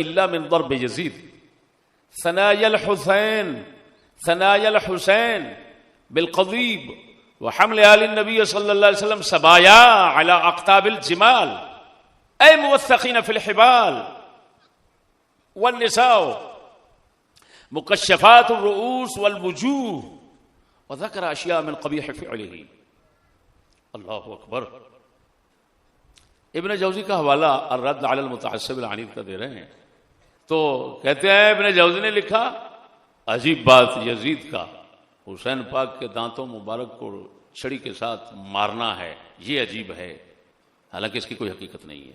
الا من ضرب یزید ثنایا الحسین بالقضیب وحمل آل النبی صلی اللہ علیہ وسلم سبایا علی اقطاب الجمال اے موثقین فی الحبال والنساء مکشفات الرؤوس والوجوہ وذکر اشیاء من قبیح فعلہ. اللہ اکبر. ابن جوزی کا حوالہ الرد علی المتعصب العنید کا دے رہے ہیں تو کہتے ہیں ابن جوزی نے لکھا عجیب بات یزید کا حسین پاک کے دانتوں مبارک کو چھڑی کے ساتھ مارنا ہے، یہ عجیب ہے، حالانکہ اس کی کوئی حقیقت نہیں ہے.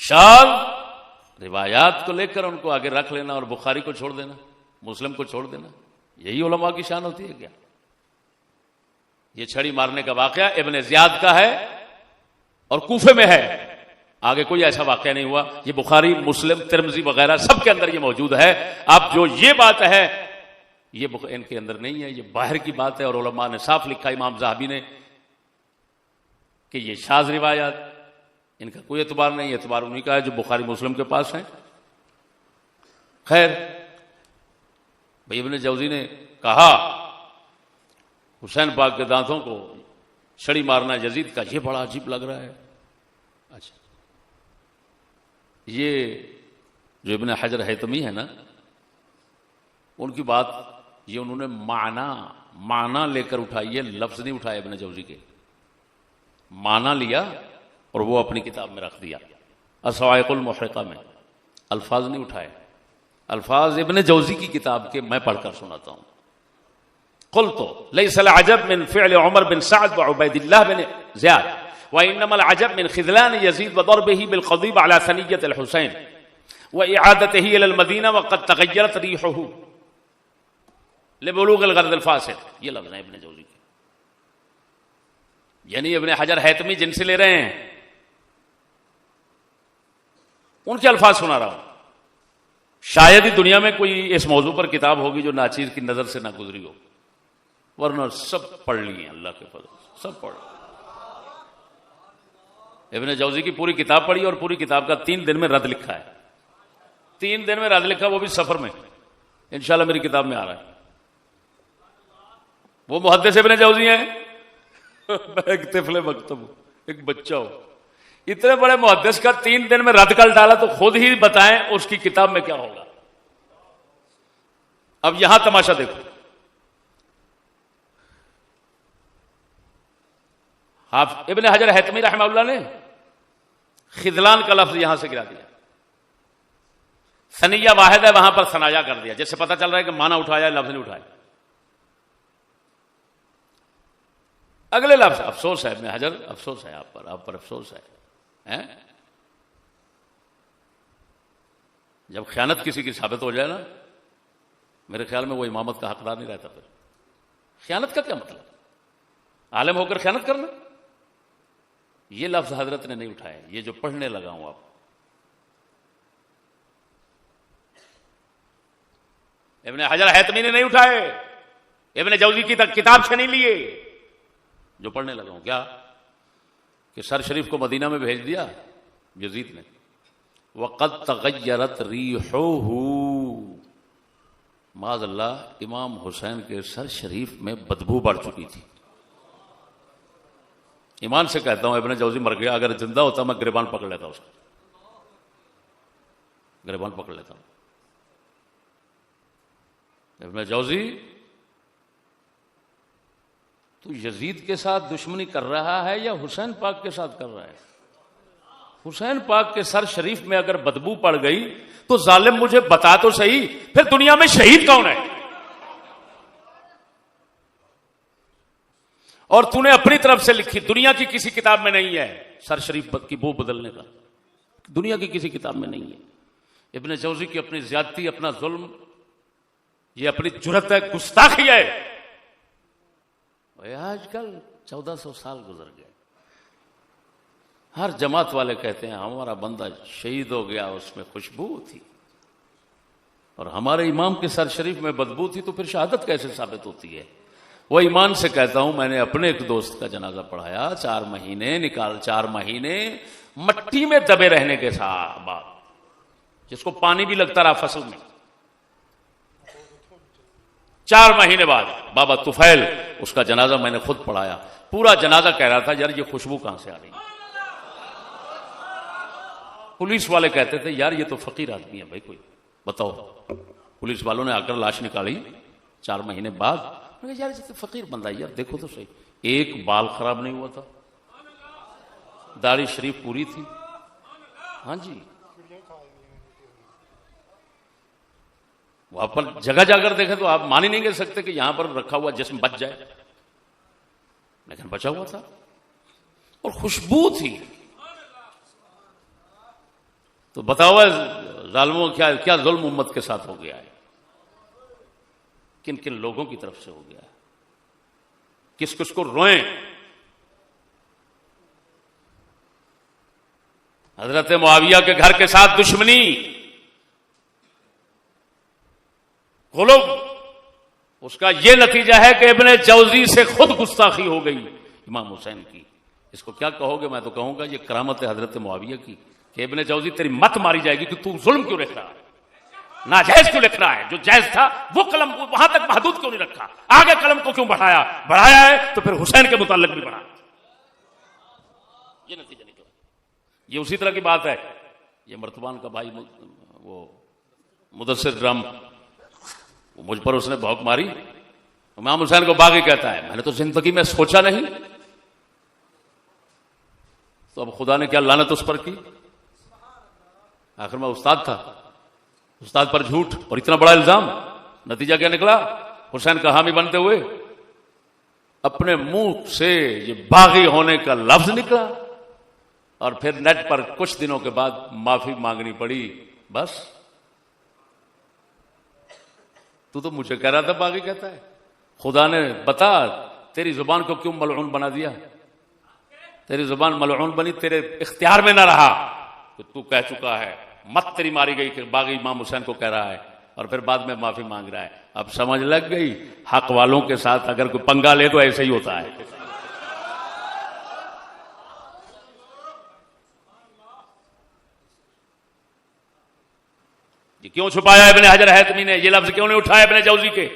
شاذ روایات کو لے کر ان کو آگے رکھ لینا اور بخاری کو چھوڑ دینا، مسلم کو چھوڑ دینا، یہی علماء کی شان ہوتی ہے کیا؟ یہ چھڑی مارنے کا واقعہ ابن زیاد کا ہے اور کوفے میں ہے، آگے کوئی ایسا واقعہ نہیں ہوا. یہ بخاری مسلم ترمذی وغیرہ سب کے اندر یہ موجود ہے. اب جو یہ بات ہے یہ ان کے اندر نہیں ہے، یہ باہر کی بات ہے، اور علماء نے صاف لکھا امام ذہبی نے کہ یہ شاذ روایات ان کا کوئی اعتبار نہیں، اعتبار انہیں کا ہے جو بخاری مسلم کے پاس ہیں. خیر بھائی ابن جوزی نے کہا حسین پاک کے دانتوں کو چھڑی مارنا یزید کا یہ بڑا عجیب لگ رہا ہے. اچھا یہ جو ابن حجر حیتمی ہے نا ان کی بات یہ انہوں نے معنی لے کر اٹھائی ہے، لفظ نہیں اٹھایا ابن جوزی کے، معنی لیا اور وہ اپنی کتاب میں رکھ دیا. الصواعق المحرقہ میں الفاظ نہیں اٹھائے، الفاظ ابن جوزی کی کتاب کے میں پڑھ کر سناتا ہوں. قلت ليس العجب من فعل عمر بن سعد وعبيد الله بن زياد وانما العجب من خذلان يزيد وضربه بالقضيب على ثنية الحسين واعادته الى المدينة وقد تغيرت ريحه لبلوغ الغرض الفاسد. یہ لفظ ہے ابن جوزی کے، یعنی ابن حجر حیتمی جن سے لے رہے ہیں ان کے الفاظ سنا رہا ہوں. شاید ہی دنیا میں کوئی اس موضوع پر کتاب ہوگی جو ناچیز کی نظر سے نہ گزری ہو، ورنہ سب پڑھ لی ہیں اللہ کے فضل سے، سب پڑھ. ابن جوزی کی پوری کتاب پڑھی اور پوری کتاب کا 3 دن میں رد لکھا ہے، 3 دن میں رد لکھا، وہ بھی سفر میں. انشاءاللہ میری کتاب میں آ رہا ہے. وہ محدث ابن جوزی ہیں ایک طفل مکتب ہوں، ایک بچہ ہو، اتنے بڑے محدث کا 3 دن میں رد کر ڈالا تو خود ہی بتائیں اس کی کتاب میں کیا ہوگا. اب یہاں تماشا دیکھو. ابن حجر حیتمی رحمہ اللہ نے خذلان کا لفظ یہاں سے گرا دیا. ثنیہ واحد ہے وہاں پر ثنایا کر دیا، جس سے پتہ چل رہا ہے کہ معنی اٹھایا لفظ نہیں اٹھایا. اگلے لفظ افسوس ہے ابن حجر، افسوس ہے آپ پر افسوس ہے. جب خیانت کسی کی ثابت ہو جائے نا میرے خیال میں وہ امامت کا حقدار نہیں رہتا. پھر خیانت کا کیا مطلب؟ عالم ہو کر خیانت کرنا؟ یہ لفظ حضرت نے نہیں اٹھائے، یہ جو پڑھنے لگا ہوں آپ. ابن حجر حیتمی نے نہیں اٹھائے، ابن جوزی کی کتاب سے نہیں لیے، جو پڑھنے لگا ہوں. کیا کہ سر شریف کو مدینہ میں بھیج دیا یزید نے. وقد تغیرت ریحہ، معاذ اللہ امام حسین کے سر شریف میں بدبو بڑھ چکی تھی. ایمان سے کہتا ہوں ابن جوزی مر گیا، اگر زندہ ہوتا میں گریبان پکڑ لیتا، اس کو گریبان پکڑ لیتا ہوں. ابن جوزی تو یزید کے ساتھ دشمنی کر رہا ہے یا حسین پاک کے ساتھ کر رہا ہے؟ حسین پاک کے سر شریف میں اگر بدبو پڑ گئی تو ظالم مجھے بتا تو صحیح، پھر دنیا میں شہید کون ہے؟ اور تو نے اپنی طرف سے لکھی، دنیا کی کسی کتاب میں نہیں ہے سر شریف کی بو بدلنے کا، دنیا کی کسی کتاب میں نہیں ہے. ابن جوزی کی اپنی زیادتی، اپنا ظلم، یہ اپنی جرت ہے، گستاخی ہے. آج کل 1400 سال گزر گئے، ہر جماعت والے کہتے ہیں ہمارا بندہ شہید ہو گیا، اس میں خوشبو تھی، اور ہمارے امام کے سر شریف میں بدبو تھی، تو پھر شہادت کیسے ثابت ہوتی ہے؟ وہ ایمان سے کہتا ہوں میں نے اپنے ایک دوست کا جنازہ پڑھایا، 4 مہینے مٹی میں دبے رہنے کے ساتھ بعد، جس کو پانی بھی لگتا رہا فصل میں، 4 مہینے بعد بابا طفیل، اس کا جنازہ میں نے خود پڑھایا، پورا جنازہ کہہ رہا تھا یار یہ خوشبو کہاں سے آ رہی ہے؟ پولیس والے کہتے تھے یار یہ تو فقیر آدمی ہے بھائی، کوئی بتاؤ۔ پولیس والوں نے آ کر لاش نکالی 4 مہینے بعد، میں کہا یار یہ تو فقیر بندہ ہے یار، دیکھو تو صحیح، ایک بال خراب نہیں ہوا تھا، داڑھی شریف پوری تھی، ہاں جی، وہاں پر جگہ جا کر دیکھیں تو آپ مان ہی نہیں کر سکتے کہ یہاں پر رکھا ہوا جسم بچ جائے، لیکن بچا ہوا تھا اور خوشبو تھی۔ تو بتاؤ ظالموں کیا ظلم امت کے ساتھ ہو گیا ہے، کن کن لوگوں کی طرف سے ہو گیا ہے، کس کس کو روئیں۔ حضرت معاویہ کے گھر کے ساتھ دشمنی، غلب، اس کا یہ نتیجہ ہے کہ ابن جوزی سے خود گستاخی ہو گئی امام حسین کی۔ اس کو کیا کہو گے؟ میں تو کہوں گا یہ کرامت ہے حضرت معاویہ کی کہ ابن جوزی تیری مت ماری جائے گی کہ تو ظلم کیوں لکھ رہا ہے، ناجائز کیوں لکھ رہا ہے، جو جائز تھا وہ قلم وہاں تک محدود کیوں نہیں رکھا، آگے قلم کو کیوں بڑھایا ہے تو پھر حسین کے متعلق بھی بڑھا۔ یہ نتیجہ نکلا۔ یہ اسی طرح کی بات ہے، یہ مرتبان کا بھائی وہ مدثر ڈرم، مجھ پر اس نے بھونک ماری، امام حسین کو باغی کہتا ہے، میں نے تو زندگی میں سوچا نہیں، تو اب خدا نے کیا لعنت اس پر کی۔ آخر میں استاد تھا، استاد پر جھوٹ اور اتنا بڑا الزام، نتیجہ کیا نکلا؟ حسین کا حامی بنتے ہوئے اپنے منہ سے یہ باغی ہونے کا لفظ نکلا، اور پھر نیٹ پر کچھ دنوں کے بعد معافی مانگنی پڑی۔ بس تو مجھے کہہ رہا تھا باغی کہتا ہے، خدا نے بتا تیری زبان کو کیوں ملعون بنا دیا، تیری زبان ملعون بنی، تیرے اختیار میں نہ رہا کہ تو کہہ چکا ہے، مت تیری ماری گئی کہ باغی امام حسین کو کہہ رہا ہے اور پھر بعد میں معافی مانگ رہا ہے۔ اب سمجھ لگ گئی، حق والوں کے ساتھ اگر کوئی پنگا لے تو ایسے ہی ہوتا ہے۔ یہ کیوں چھپایا ابن حجر حیتمی نے، یہ لفظ کیوں نہیں اٹھایا ابن جوزی کے؟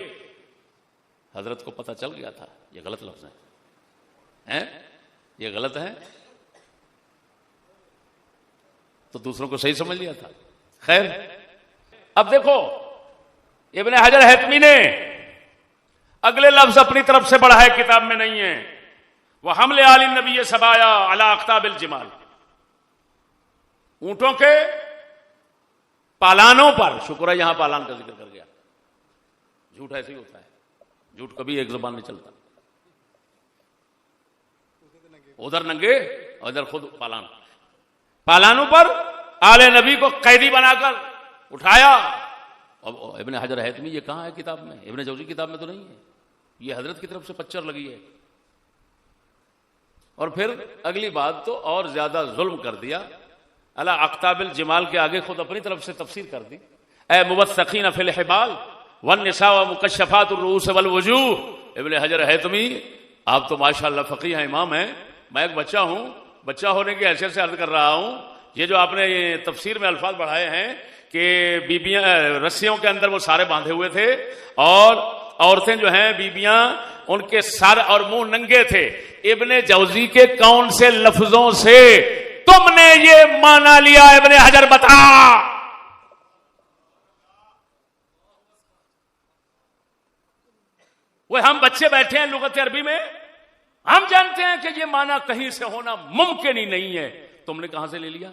حضرت کو پتہ چل گیا تھا یہ غلط لفظ ہے، یہ غلط ہے، تو دوسروں کو صحیح سمجھ لیا تھا۔ خیر، اب دیکھو ابن حجر حیتمی نے اگلے لفظ اپنی طرف سے بڑھائے، کتاب میں نہیں ہے، وہ حمل آل النبی سبایا علی اقتاب الجمال، اونٹوں کے پالانوں پر، شکر ہے یہاں پالان کا ذکر کر گیا، جھوٹ ایسے ہی ہوتا ہے، جھوٹ کبھی ایک زبان میں چلتا، ادھر ننگے اور ادھر خود پالانوں پر آل نبی کو قیدی بنا کر اٹھایا۔ اب ابن حجر حیتمی یہ کہاں ہے کتاب میں؟ ابن جوزی کتاب میں تو نہیں ہے، یہ حضرت کی طرف سے پچر لگی ہے۔ اور پھر اگلی بات تو اور زیادہ ظلم کر دیا، علی اقتاب الجمال کے آگے خود اپنی طرف سے تفسیر کر دی، اے موثقین فی الحبال والنساء ومکشفات الرؤوس والوجوہ۔ ابن حجر حیتمی آپ تو ماشاءاللہ فقیہ ہیں، امام ہیں، میں ایک بچہ ہوں، بچہ ہونے کی حیثیت سے عرض کر رہا ہوں، یہ جو آپ نے یہ تفسیر میں الفاظ بڑھائے ہیں کہ بیبیاں رسیوں کے اندر وہ سارے باندھے ہوئے تھے اور عورتیں جو ہیں بیبیاں ان کے سر اور منہ ننگے تھے، ابن جوزی کے کون سے لفظوں سے تم نے یہ مانا لیا؟ ابن حجر بتا۔ وہ ہم بچے بیٹھے ہیں لغت عربی میں، ہم جانتے ہیں کہ یہ مانا کہیں سے ہونا ممکن ہی نہیں ہے، تم نے کہاں سے لے لیا؟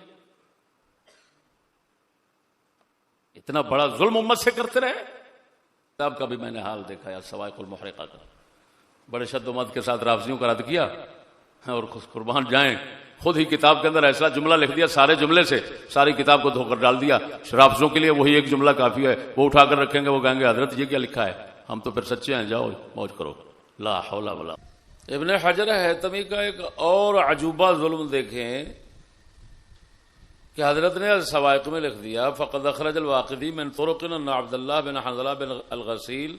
اتنا بڑا ظلم امت سے کرتے رہے۔ کتاب کا بھی میں نے حال دیکھا ہے، سوائق المحرقہ کا، بڑے شد و مد کے ساتھ رافضیوں کا رد کیا، اور قربان جائیں خود ہی کتاب کے اندر ایسا جملہ لکھ دیا، سارے جملے سے ساری کتاب کو دھو کر ڈال دیا۔ رافضیوں کے لیے وہی ایک جملہ کافی ہے، وہ اٹھا کر رکھیں گے، وہ کہیں گے حضرت یہ کیا لکھا ہے، ہم تو پھر سچے ہیں، جاؤ موج کرو، لا حول ولا۔ ابن حجر حیتمی کا ایک اور عجوبہ ظلم دیکھیں کہ حضرت نے سوائق میں لکھ دیا، فقد اخرج الواقدی من طرق ان عبداللہ بن حنظلہ بن الغسیل